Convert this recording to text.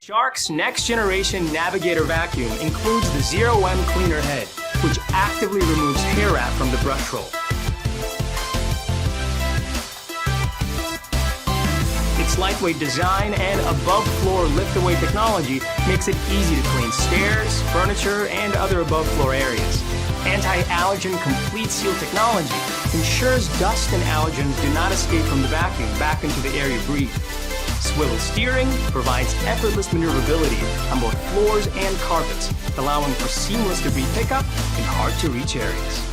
Shark's next generation Navigator vacuum includes the Zero M cleaner head, which actively removes hair wrap from the brush roll. Its lightweight design and above-floor lift-away technology makes it easy to clean stairs, furniture, and other above-floor areas. Anti-Allergen Complete Seal Technology ensures dust and allergens do not escape from the vacuum back into the air you breathe. Swivel steering provides effortless maneuverability on both floors and carpets, allowing for seamless debris pickup in hard-to-reach areas.